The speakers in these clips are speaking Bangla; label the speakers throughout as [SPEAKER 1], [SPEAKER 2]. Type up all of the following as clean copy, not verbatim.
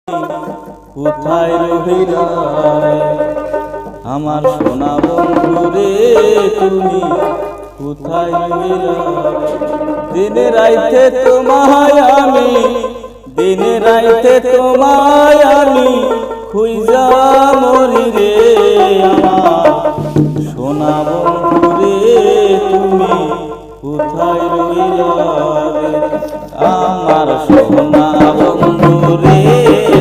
[SPEAKER 1] কোথায় রহিলা আমার সোনা বন্ধু রে, তুমি কোথায় রহিলা? দিনে রাইতে তোমায় আমি, দিনে রাইতে তোমায় আমি খুঁজা মরি রে। আমার সোনা বন্ধু রে, তুমি কোথায় রহিলা? আমার সোনা বন্ধু রে,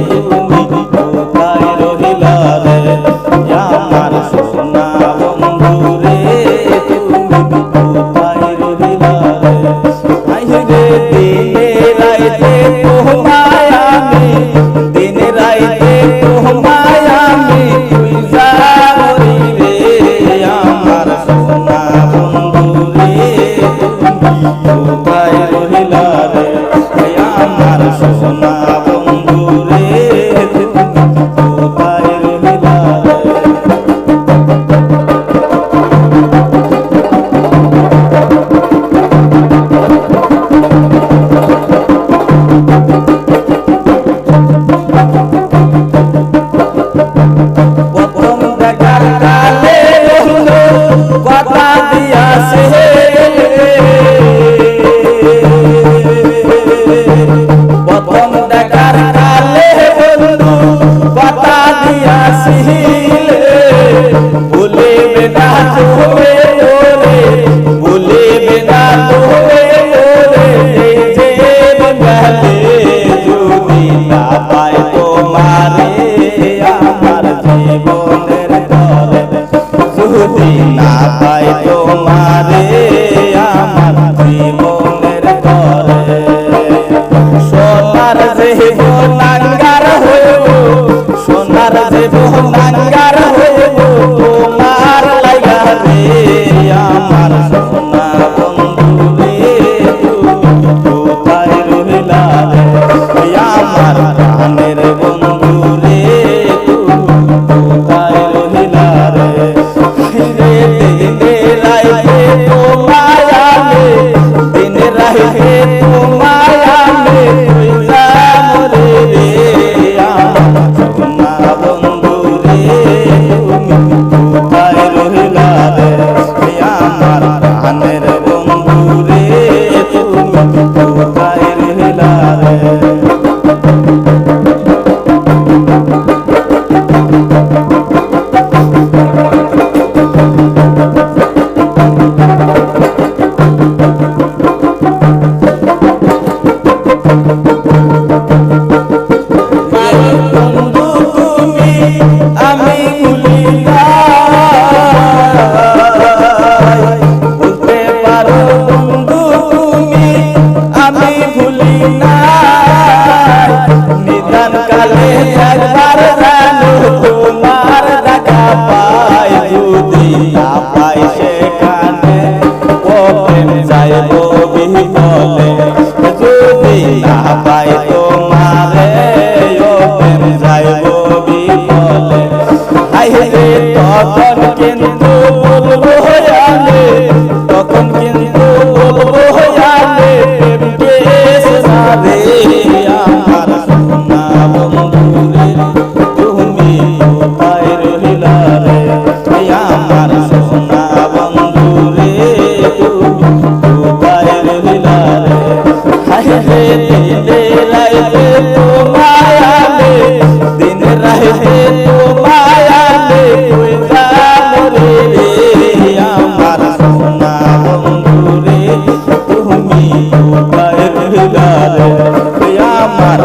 [SPEAKER 1] তুমি কোথায় রহিলা রে? আমার সোনা বন্ধু রে, তুমি কোথায় রহিলা রে? আইরে দিনে রাইতে তোমায় আমি, দিনে রাইতে তোমায় আমি খুঁজা মরি রে। আমার সোনা বন্ধু রে, তুমি কোথায় রহিলা রে? আমার সোনা বন্ধু রে, তুমি কোথায় রহিলা রে? প্রথম দেখার কালে বন্ধু কথা দিয়াছে, প্রথম দেখার কালে বন্ধু কথা দিয়াছিলে, ভুলিবে না তুমি ওরে, ভুলিবে না তুমি ওরে। যে গেলে যদি না পাই তোমারে আমার জীবনের তরে, যদি না পাই তোমারে আমার জীবনের তরে। সোনার জীব নাঙ্গার হইব, সোনার জীব নাঙ্গার হইব তোমার লাগা রে। আমার সোনা বন্ধু রে, তুমি কোথায় রহিলা রে? আমার প্রাণের বন্ধু রে, তুমি কোথায় রহিলা রে? দিনে রাইতে তোমায় আমি, দিনে রাইতে তোমায় আমি খুঁজা মরি রে। আমার সোনা বন্ধু রে, তুমি কোথায় রহিলা রে? আমার প্রাণের বন্ধু রে, তুমি কোথায় রহিলা রে? বন্ধু তুমি আমি ভুলি নাই, বলতে পারো বন্ধু তুমি আমি ভুলি নাই। নিদান কালে একবার জানো তোমার দেখা পাই, যদি না পাই সেখানে ও প্রেম যাইব বিফলে। যদি না পাই তোমারে ও প্রেম যাইব বিফলে। আইরে তখন কিন্তু বলবো আমি, তখন কিন্তু বলবো আমি প্রেমকে সারে। আমার সোনা বন্ধু রে, তুমি কোথায় রহিলা রে? আমার সোনা বন্ধু রে, তুমি কোথায় রহিলা রে? আইরে দিনে রাইতে তোমায় আমি, দিনে রাইতে তোমায় আমি খুঁজা মরি রে। আমার সোনা বন্ধু রে, তুমি কোথায় রহিলা রে? আমার